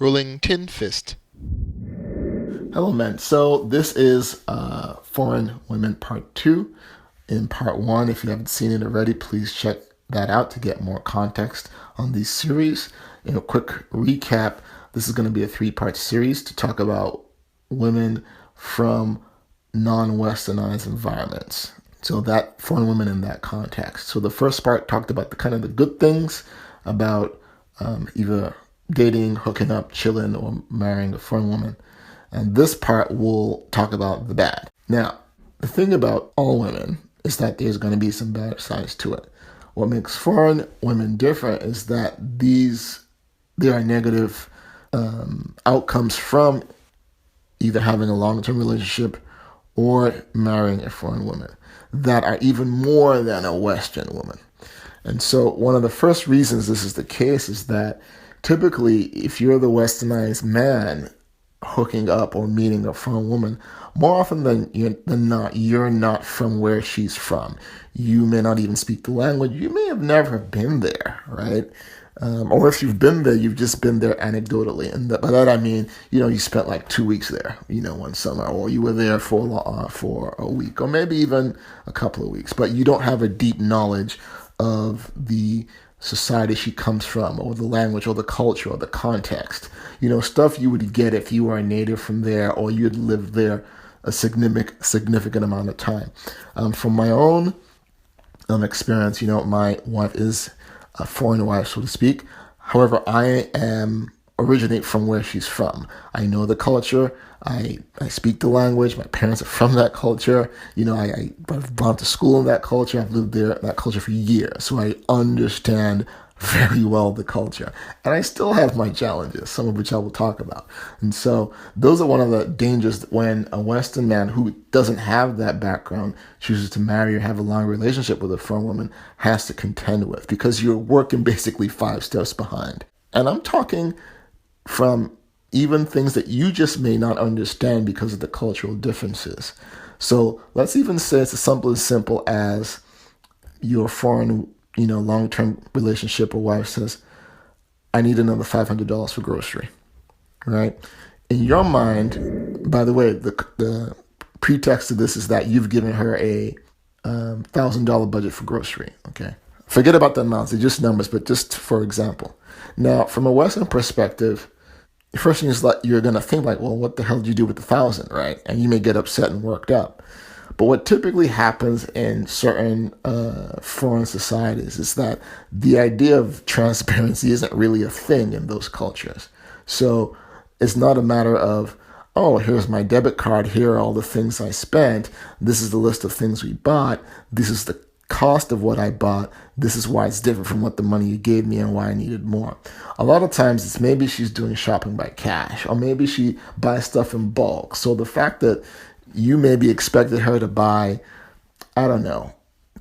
Rolling Tin Fist. Hello, men. So this is Foreign Women Part 2. In Part 1, if you haven't seen it already, please check that out to get more context on these series. In a quick recap, this is going to be a three-part series to talk about women from non-Westernized environments. So that foreign women in that context. So the first part talked about the kind of the good things about either dating, hooking up, chilling, or marrying a foreign woman. And this part will talk about the bad. Now, the thing about all women is that there's going to be some bad sides to it. What makes foreign women different is that there are negative outcomes from either having a long-term relationship or marrying a foreign woman that are even more than a Western woman. And so one of the first reasons this is the case is that typically if you're the westernized man hooking up or meeting a foreign woman, more often than not, you're not from where she's from. You may not even speak the language. You may have never been there, right? Or if you've been there, you've just been there anecdotally. And by that I mean, you spent like 2 weeks there, one summer, or you were there for a week, or maybe even a couple of weeks. But you don't have a deep knowledge of the society she comes from, or the language, or the culture, or the context. Stuff you would get if you were a native from there, or you'd lived there a significant amount of time. From my own experience, my wife is a foreign wife, so to speak. However, I originate from where she's from. I know the culture. I speak the language. My parents are from that culture. I've gone to school in that culture. I've lived there, that culture for years. So I understand very well the culture. And I still have my challenges, some of which I will talk about. And so those are one of the dangers when a Western man who doesn't have that background chooses to marry or have a long relationship with a foreign woman has to contend with, because you're working basically 5 steps behind. And I'm talking from even things that you just may not understand because of the cultural differences. So let's even say it's as simple as your foreign, long-term relationship or wife says, I need another $500 for grocery, right? In your mind, by the way, the pretext of this is that you've given her a $1,000 budget for grocery, okay? Forget about the amounts, they're just numbers, but just for example. Now, from a Western perspective, the first thing is like you're gonna think like, well, what the hell did you do with the 1,000, right? And you may get upset and worked up. But what typically happens in certain foreign societies is that the idea of transparency isn't really a thing in those cultures. So it's not a matter of, oh, here's my debit card, here are all the things I spent, this is the list of things we bought, this is the cost of what I bought, this is why it's different from what the money you gave me and why I needed more. A lot of times it's maybe she's doing shopping by cash, or maybe she buys stuff in bulk. So the fact that you maybe expected her to buy, I don't know,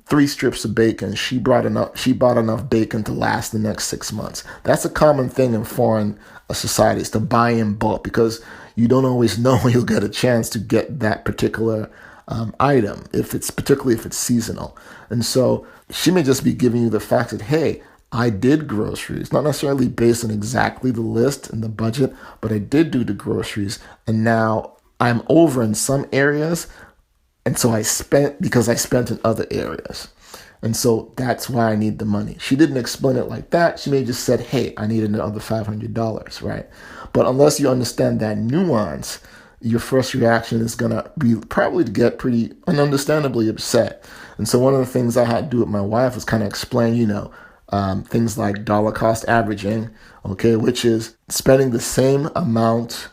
3 strips of bacon, she bought enough bacon to last the next 6 months. That's a common thing in foreign societies, to buy in bulk, because you don't always know when you'll get a chance to get that particular item, particularly if it's seasonal. And so she may just be giving you the fact that, hey, I did groceries, not necessarily based on exactly the list and the budget, but I did do the groceries, and now I'm over in some areas, and so I spent because I spent in other areas. And so that's why I need the money. She didn't explain it like that. She may have just said, hey, I need another $500, right? But unless you understand that nuance, your first reaction is going to be probably to get pretty ununderstandably upset. And so one of the things I had to do with my wife was kind of explain, things like dollar cost averaging, okay, which is spending the same amount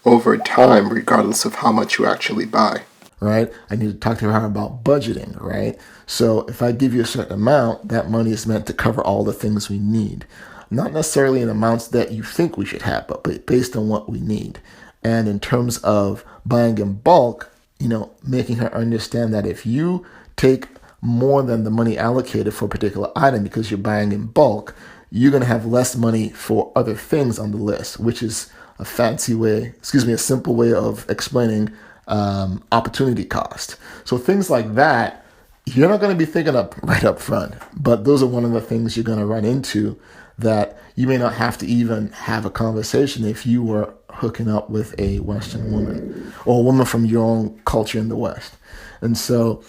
over time, regardless of how much you actually buy, right? I need to talk to her about budgeting, right? So if I give you a certain amount, that money is meant to cover all the things we need. Not necessarily in amounts that you think we should have, but based on what we need. And in terms of buying in bulk, making her understand that if you take more than the money allocated for a particular item because you're buying in bulk, you're going to have less money for other things on the list, which is a simple way of explaining opportunity cost. So things like that, you're not going to be thinking up right up front, but those are one of the things you're going to run into that you may not have to even have a conversation if you were hooking up with a Western woman or a woman from your own culture in the West. And so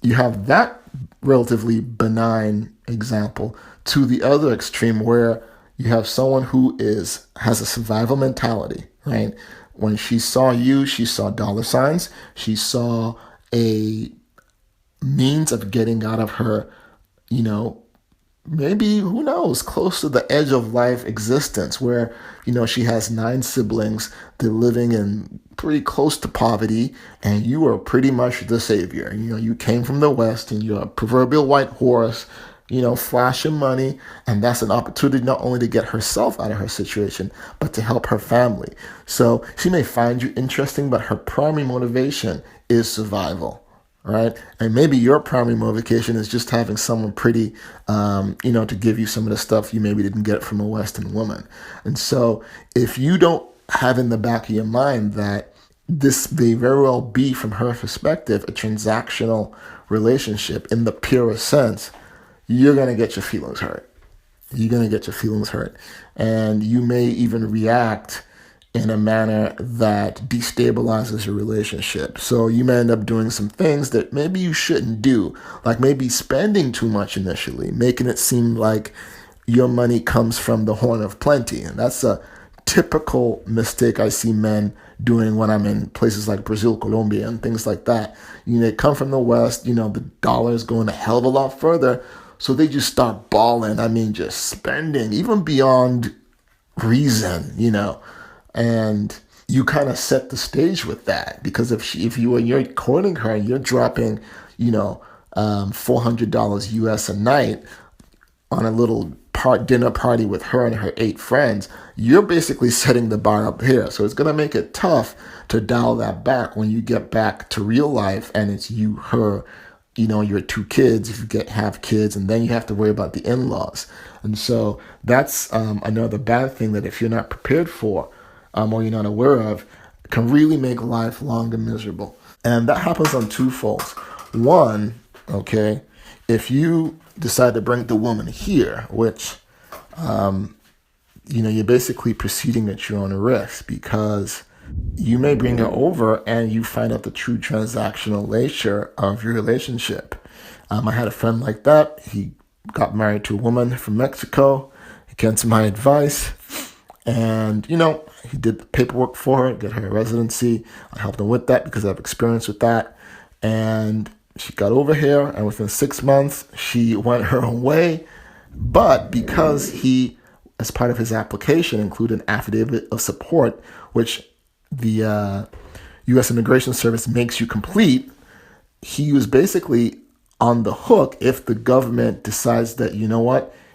you have that relatively benign example to the other extreme where you have someone who has a survival mentality, right? When she saw you, she saw dollar signs. She saw a means of getting out of her, you know, maybe, who knows, close to the edge of life existence where, she has 9 siblings. They're living in pretty close to poverty, and you are pretty much the savior. You came from the West and you're a proverbial white horse, flashing money. And that's an opportunity not only to get herself out of her situation, but to help her family. So she may find you interesting, but her primary motivation is survival. Right. And maybe your primary motivation is just having someone pretty, to give you some of the stuff you maybe didn't get from a Western woman. And so if you don't have in the back of your mind that this may very well be, from her perspective, a transactional relationship in the purest sense, you're going to get your feelings hurt. You're going to get your feelings hurt. And you may even react in a manner that destabilizes your relationship. So you may end up doing some things that maybe you shouldn't do, like maybe spending too much initially, making it seem like your money comes from the horn of plenty. And that's a typical mistake I see men doing when I'm in places like Brazil, Colombia, and things like that. They come from the West, the dollar is going a hell of a lot further. So they just start balling. I mean, just spending, even beyond reason, and you kind of set the stage with that, because if you're courting her and you're dropping, $400 US a night on a little dinner party with her and her 8 friends, you're basically setting the bar up here. So it's going to make it tough to dial that back when you get back to real life and it's you, her, your 2 kids, if you have kids, and then you have to worry about the in-laws. And so that's another bad thing that if you're not prepared for, or you're not aware of, can really make life long and miserable. And that happens on 2 folds. One, okay, if you decide to bring the woman here, which, you're basically proceeding at your own risk, because you may bring her over and you find out the true transactional nature of your relationship. I had a friend like that. He got married to a woman from Mexico against my advice. And, he did the paperwork for her, get her a residency. I helped him with that because I have experience with that. And she got over here, and within 6 months, she went her own way. But because he, as part of his application, included an affidavit of support, which the U.S. Immigration Service makes you complete, he was basically on the hook if the government decides that,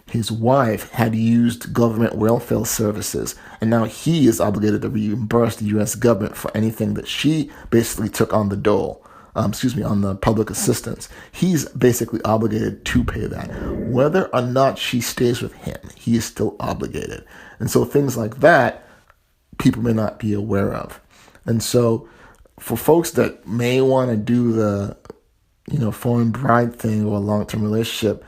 his wife had used government welfare services, and now he is obligated to reimburse the U.S. government for anything that she basically took on the dole. On the public assistance. He's basically obligated to pay that. Whether or not she stays with him, he is still obligated. And so things like that, people may not be aware of. And so for folks that may want to do the, foreign bride thing or a long-term relationship,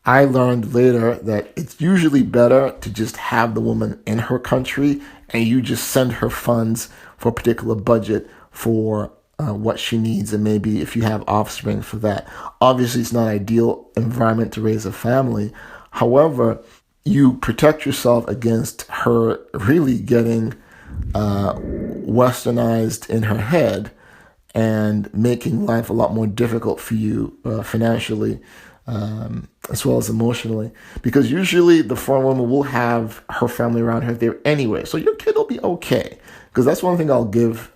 I learned later that it's usually better to just have the woman in her country and you just send her funds for a particular budget for what she needs, and maybe if you have offspring for that. Obviously, it's not an ideal environment to raise a family. However, you protect yourself against her really getting westernized in her head and making life a lot more difficult for you financially, as well as emotionally. Because usually the foreign woman will have her family around her there anyway. So your kid will be okay. Because that's one thing I'll give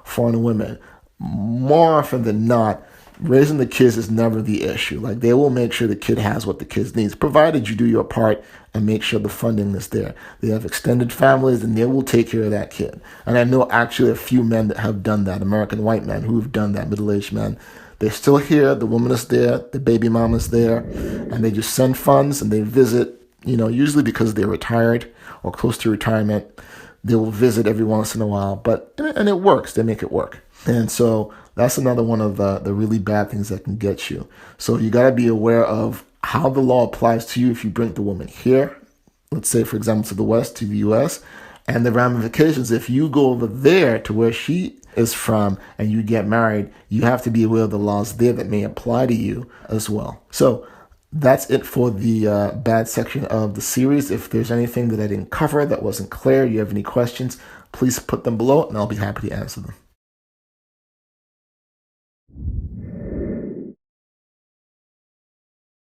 foreign women. More often than not, raising the kids is never the issue. Like, they will make sure the kid has what the kids needs, provided you do your part and make sure the funding is there. They have extended families and they will take care of that kid. And I know actually a few men that have done that, American white men who have done that, middle-aged men. They're still here, the woman is there, the baby mama's there, and they just send funds and they visit, usually because they're retired or close to retirement. They will visit every once in a while, and it works. They make it work. And so that's another one of the really bad things that can get you. So you got to be aware of how the law applies to you if you bring the woman here, let's say, for example, to the West, to the U.S., and the ramifications if you go over there to where she is from and you get married. You have to be aware of the laws there that may apply to you as well. So that's it for the bad section of the series. If there's anything that I didn't cover that wasn't clear, you have any questions, please put them below and I'll be happy to answer them.